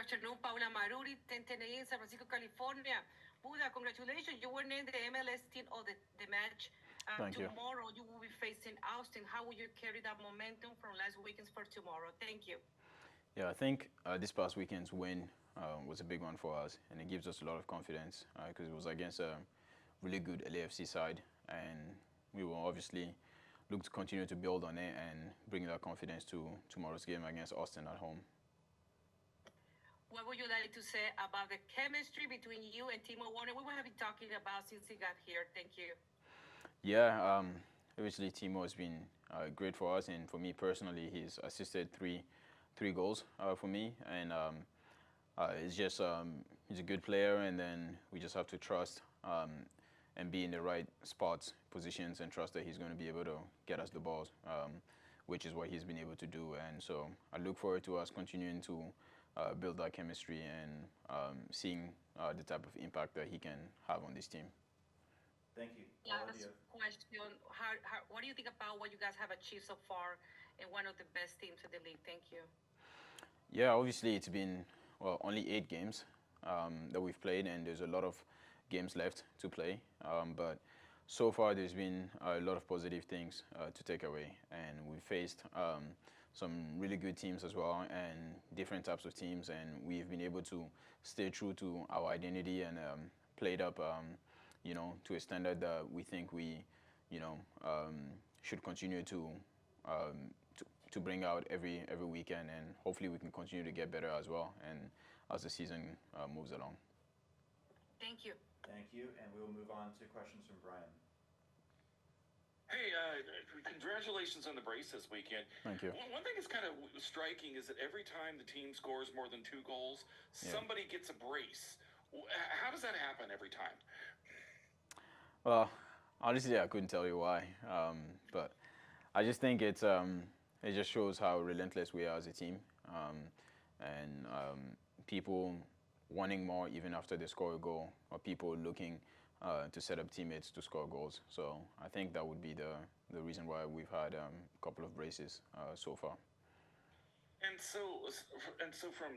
afternoon, Paula Maruri, 1010 a.m., San Francisco, California. Buda, congratulations. You were named the MLS team of the match. Thank you. Tomorrow, you will be facing Austin. How will you carry that momentum from last weekend for tomorrow? Thank you. Yeah, I think this past weekend's win was a big one for us, and it gives us a lot of confidence because it was against a really good LAFC side, and we will obviously look to continue to build on it and bring that confidence to tomorrow's game against Austin at home. What would you like to say about the chemistry between you and Timo Werner? We have been talking about since he got here. Thank you. Yeah, obviously Timo has been great for us, and for me personally, he's assisted three goals for me, and it's just he's a good player, and then we just have to trust and be in the right spots, positions, and trust that he's going to be able to get us the balls, which is what he's been able to do. And so I look forward to us continuing to build that chemistry and seeing the type of impact that he can have on this team. Thank you. Last question. What do you think about what you guys have achieved so far in one of the best teams in the league? Thank you. Yeah, obviously it's been only 8 games that we've played, and there's a lot of games left to play. But so far, there's been a lot of positive things to take away, and we faced some really good teams as well, and different types of teams, and we've been able to stay true to our identity and played up, to a standard that we think we, should continue to bring out every weekend, and hopefully we can continue to get better as well, and as the season moves along. Thank you. Thank you, and we will move on to questions from Brian. Hey, congratulations on the brace this weekend. Thank you. One thing that's kind of striking is that every time the team scores more than 2 goals, somebody gets a brace. How does that happen every time? Well, honestly, I couldn't tell you why, but I just think it just shows how relentless we are as a team, and people wanting more even after they score a goal, or people looking to set up teammates to score goals. So I think that would be the reason why we've had a couple of braces so far. And so from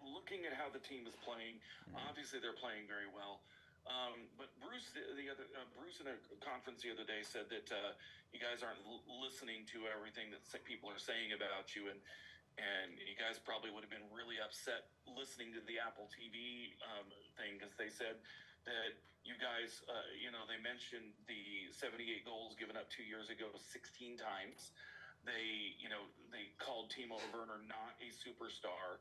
looking at how the team is playing, obviously they're playing very well. But Bruce in a conference the other day said that you guys aren't listening to everything that people are saying about you, and you guys probably would have been really upset listening to the Apple TV thing, because they said that you guys, they mentioned the 78 goals given up 2 years ago 16 times. They called Timo Werner not a superstar,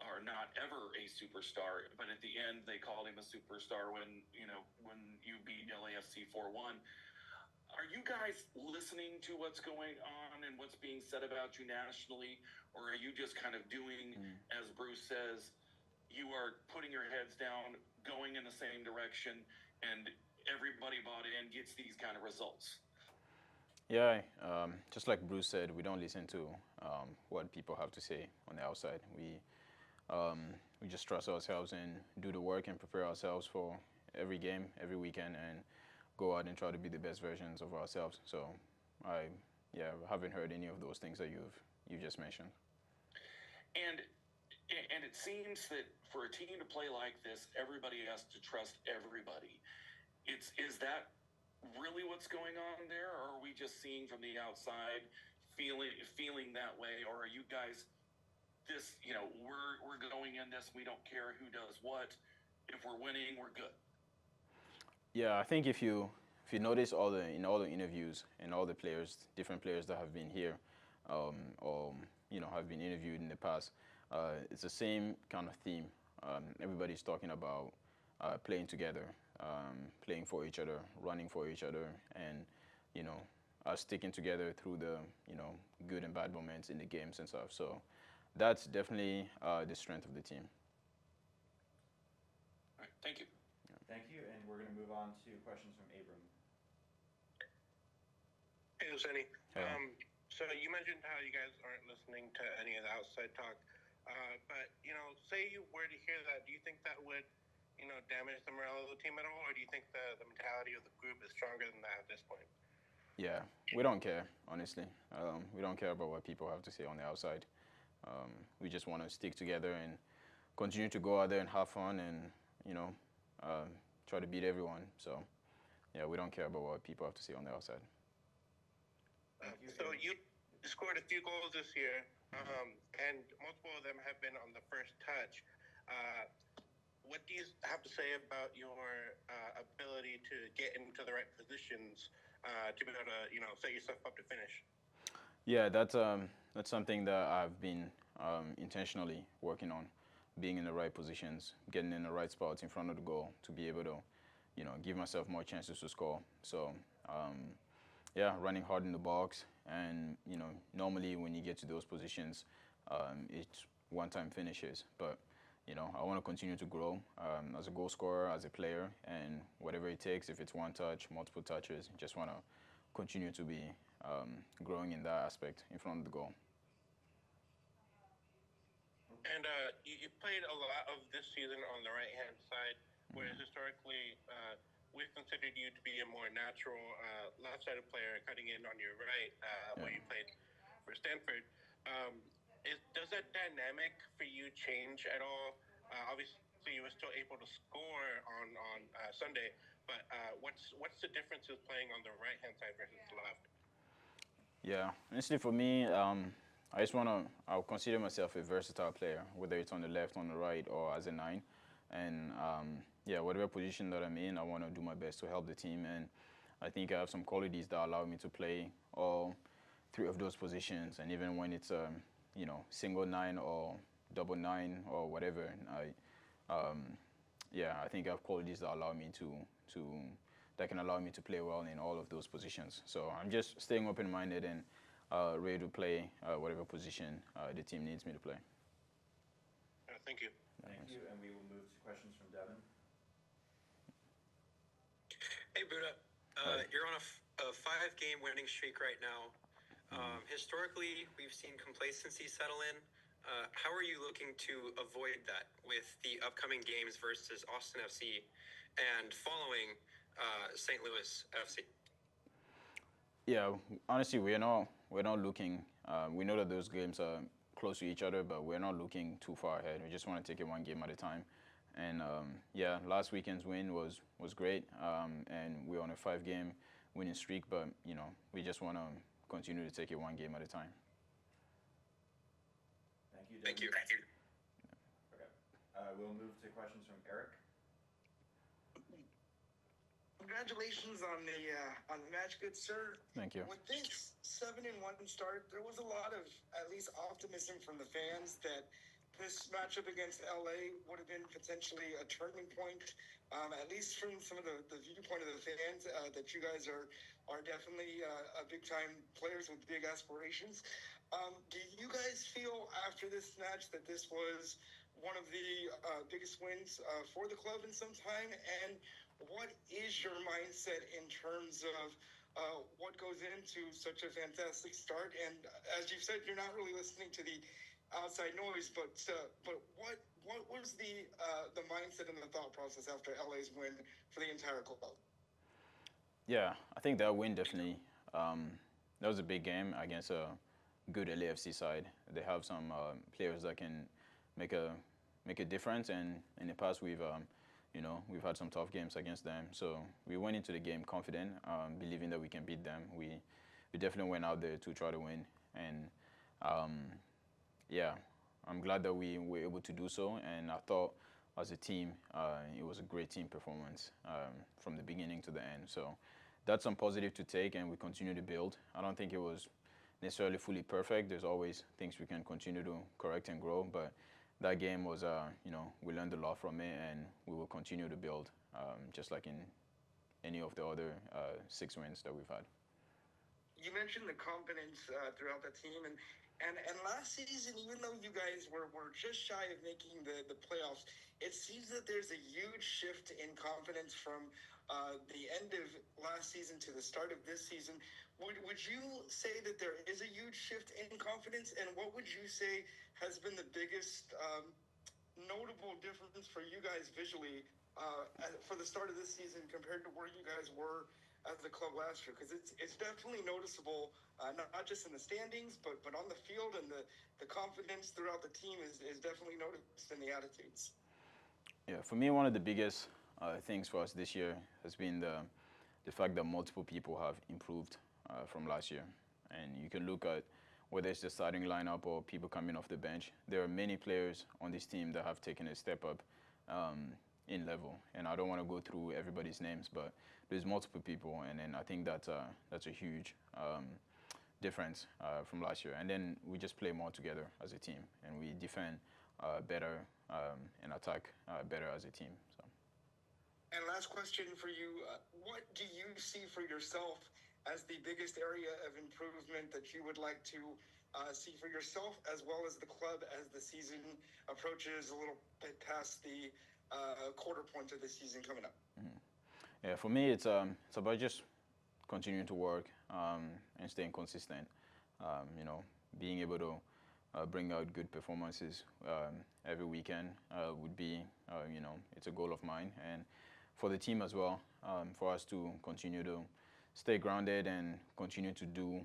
or not ever a superstar, but at the end they called him a superstar when you beat LAFC 4-1. Are you guys listening to what's going on and what's being said about you nationally, or are you just kind of doing, as Bruce says, you are putting your heads down, going in the same direction, and everybody bought in, gets these kind of results? Yeah, just like Bruce said, we don't listen to what people have to say on the outside. We just trust ourselves and do the work and prepare ourselves for every game, every weekend, and go out and try to be the best versions of ourselves. So I haven't heard any of those things that you've just mentioned. And it seems that for a team to play like this, everybody has to trust everybody. Is that really what's going on there, or are we just seeing from the outside, feeling that way, or are you guys we're going in this, we don't care who does what. If we're winning, we're good? Yeah, I think if you notice in all the interviews and all the players, different players that have been here, or have been interviewed in the past, it's the same kind of theme. Everybody's talking about playing together, playing for each other, running for each other, and us sticking together through the good and bad moments in the games and stuff. So that's definitely the strength of the team. All right, thank you. Yeah. Thank you, and we're going to move on to questions from Abram. Hey, Ousseni. Hey. So you mentioned how you guys aren't listening to any of the outside talk, but say you were to hear that, do you think that would damage the morale of the team at all, or do you think the mentality of the group is stronger than that at this point? Yeah, we don't care, honestly. We don't care about what people have to say on the outside. We just want to stick together and continue to go out there and have fun and, you know, try to beat everyone. So, yeah, we don't care about what people have to say on the outside. So you scored a few goals this year, and multiple of them have been on the first touch. What do you have to say about your ability to get into the right positions to be able to, set yourself up to finish? Yeah, that's something that I've been intentionally working on, being in the right positions, getting in the right spots in front of the goal to be able to, give myself more chances to score. So, yeah, running hard in the box, and normally when you get to those positions, it's one-time finishes. But I want to continue to grow as a goal scorer, as a player, and whatever it takes. If it's one touch, multiple touches, just want to continue to be growing in that aspect in front of the goal. And you played a lot of this season on the right-hand side, whereas historically we've considered you to be a more natural left-sided player, cutting in on your right when you played for Stanford. Does that dynamic for you change at all? Obviously, you were still able to score on Sunday, but what's the difference with playing on the right-hand side versus the left? Yeah, honestly, for me, I'll consider myself a versatile player, whether it's on the left, on the right, or as a nine. And yeah, whatever position that I'm in, I want to do my best to help the team. And I think I have some qualities that allow me to play all three of those positions. And even when it's, single nine or double nine or whatever, I think I have qualities that allow me that can allow me to play well in all of those positions. So I'm just staying open-minded and ready to play whatever position the team needs me to play. Thank you. Thank you, and we will move to questions from Devin. Hey, Bouda. You're on a 5-game winning streak right now. Historically, we've seen complacency settle in. How are you looking to avoid that with the upcoming games versus Austin FC and following St. Louis FC? Yeah, honestly, we're not looking. We know that those games are close to each other, but we're not looking too far ahead. We just want to take it one game at a time. And last weekend's win was great, and we're on a 5-game winning streak. But we just want to continue to take it one game at a time. Thank you, Devin. Thank you. Okay. We'll move to questions from Eric. Congratulations on the match, good sir. Thank you. With this 7-1 start, there was a lot of at least optimism from the fans that this matchup against LA would have been potentially a turning point. At least from some of the viewpoint of the fans, that you guys are definitely a big time players with big aspirations. Do you guys feel after this match that this was one of the biggest wins for the club in some time? And what is your mindset in terms of what goes into such a fantastic start? And as you've said, you're not really listening to the outside noise, but what was the mindset and the thought process after LA's win for the entire club? Yeah, I think that win definitely. That was a big game against a good LAFC side. They have some players that can make a difference, and in the past we've had some tough games against them. So we went into the game confident, believing that we can beat them. We definitely went out there to try to win, and I'm glad that we were able to do so. And I thought as a team, it was a great team performance from the beginning to the end. So that's some positive to take, and we continue to build. I don't think it was necessarily fully perfect. There's always things we can continue to correct and grow, but that game was, we learned a lot from it, and we will continue to build, just like in any of the other 6 wins that we've had. You mentioned the confidence throughout the team, and last season, even though you guys were just shy of making the playoffs, it seems that there's a huge shift in confidence from the end of last season to the start of this season. Would you say that there is a huge shift in confidence, and what would you say has been the biggest notable difference for you guys visually for the start of this season compared to where you guys were as the club last year? Because it's definitely noticeable, not just in the standings, but on the field, and the confidence throughout the team is definitely noticed in the attitudes. Yeah, for me, one of the biggest things for us this year has been the fact that multiple people have improved from last year. And you can look at whether it's the starting lineup or people coming off the bench. There are many players on this team that have taken a step up in level. And I don't want to go through everybody's names, but there's multiple people. And then I think that's a huge difference from last year. And then we just play more together as a team, and we defend better and attack better as a team. So. And last question for you, what do you see for yourself as the biggest area of improvement that you would like to see for yourself as well as the club as the season approaches a little bit past the quarter point of the season coming up? Mm-hmm. Yeah, for me, it's about just continuing to work and staying consistent. Being able to bring out good performances every weekend would be, it's a goal of mine. And for the team as well, for us to continue to stay grounded and continue to do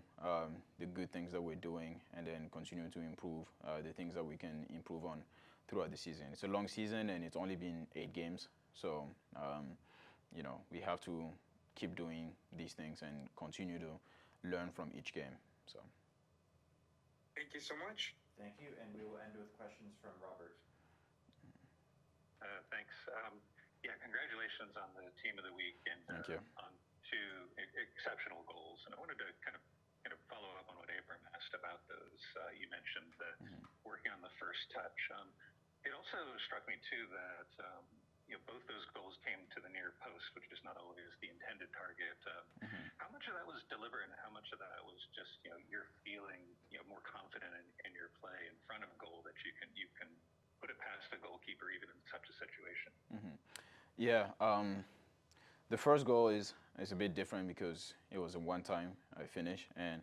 the good things that we're doing, and then continue to improve the things that we can improve on throughout the season. It's a long season, and it's only been 8 games. So, we have to keep doing these things and continue to learn from each game. So. Thank you so much. Thank you, and we will end with questions from Robert. Thanks. Congratulations on the Team of the Week and Thank you. On 2 exceptional goals. And I wanted to kind of follow up on what Abram asked about those. You mentioned the working on the first touch. It also struck me too that both those goals came to the near post, which is not always the intended target. How much of that was deliberate, and how much of that was just you're feeling more confident in your play in front of goal that you can put it past the goalkeeper even in such a situation? Yeah, the first goal is a bit different because it was a one-time finish, and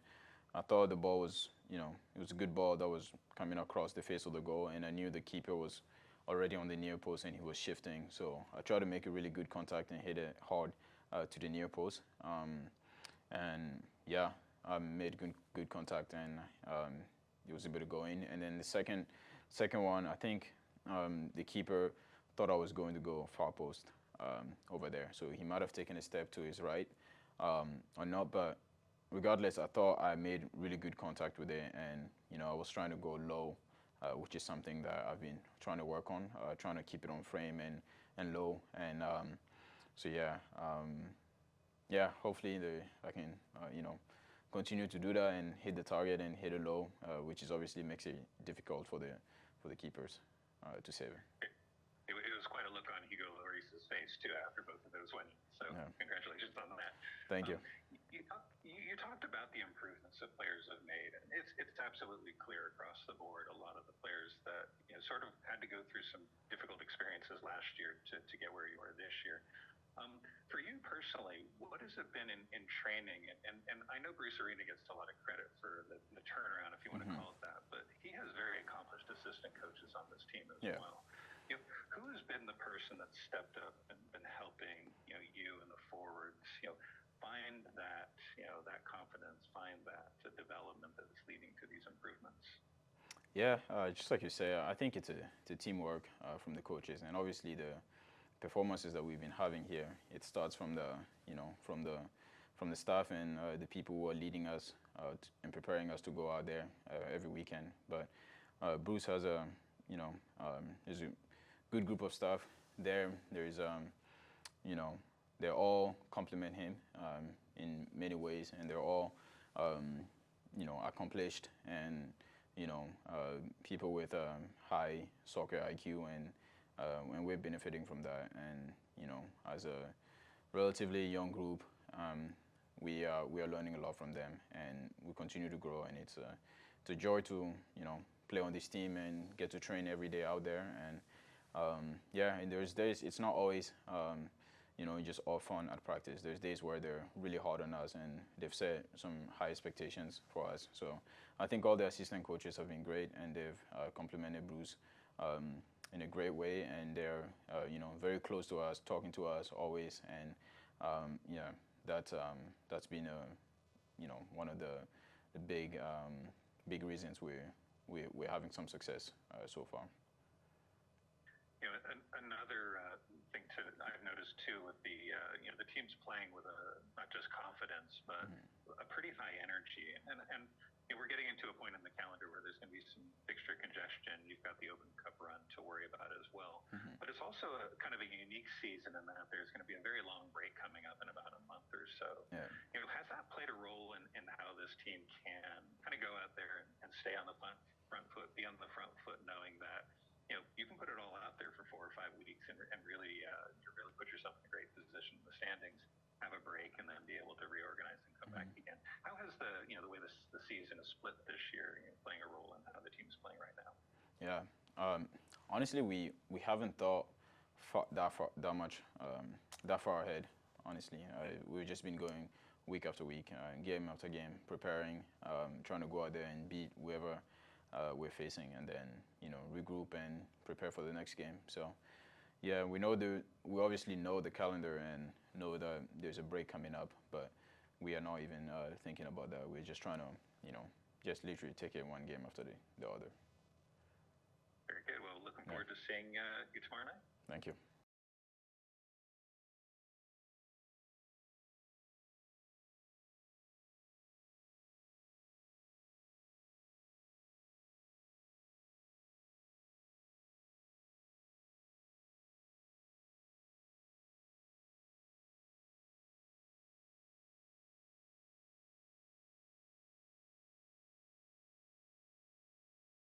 I thought the ball was, it was a good ball that was coming across the face of the goal, and I knew the keeper was already on the near post and he was shifting. So I tried to make a really good contact and hit it hard to the near post. And yeah, I made good contact, and it was able to go in. And then the second one, I think the keeper thought I was going to go far post over there. So he might have taken a step to his right or not, but regardless, I thought I made really good contact with it, and I was trying to go low, which is something that I've been trying to work on, trying to keep it on frame and low. And so hopefully I can continue to do that and hit the target and hit it low, which is obviously makes it difficult for the keepers to save it. It was quite a look on Hugo Lloris's face too after both of those wins. So Congratulations on that. Thank you. You talked about the improvements that players have made, and it's absolutely clear across the board. A lot of the players that sort of had to go through some difficult experiences last year to get where you are this year. For you personally, what has it been in training? And I know Bruce Arena gets a lot of credit for the turnaround, if you want to call it that, but he has very accomplished assistant coaches on this team as well. Who has been the person that stepped up and been helping you and the forwards find that that confidence, find that development that's leading to these improvements? Yeah, just like you say, I think it's a teamwork from the coaches, and obviously the performances that we've been having here. It starts from the from the staff and the people who are leading us and preparing us to go out there every weekend. But Bruce has there's a good group of staff there. There's they all complement him in many ways, and they're all accomplished and people with high soccer IQ, and we're benefiting from that. And as a relatively young group, we are learning a lot from them, and we continue to grow. And it's a joy to play on this team and get to train every day out there. And and there's days it's not always just all fun at practice. There's days where they're really hard on us, and they've set some high expectations for us. So I think all the assistant coaches have been great, and they've complimented Bruce in a great way, and they're very close to us, talking to us always. And that's been one of the big reasons we're having some success so far. Another thing I've noticed too with the teams playing with not just confidence but a pretty high energy, and we're getting into a point in the calendar where there's going to be some fixture congestion. You've got the Open Cup run to worry about as well, but it's also kind of a unique season in that there's going to be a very long break coming up in about a month or so. Yeah. Has that played a role in how this team can kind of go out there and stay on the front foot, be on the front foot, knowing that you can put it all out there for 4 or 5 weeks and really you really put yourself in a great position in the standings, have a break, and then be able to reorganize and come back again. How has the way the season is split this year playing a role in how the team's playing right now? Yeah. Honestly, we haven't thought that far ahead. Honestly, we've just been going week after week, game after game, preparing, trying to go out there and beat whoever we're facing, and then regroup and prepare for the next game. So yeah, we obviously know the calendar and know that there's a break coming up, but we are not even thinking about that. We're just trying to just literally take it one game after the other. Very good. Well, looking forward to seeing you tomorrow night. Thank you.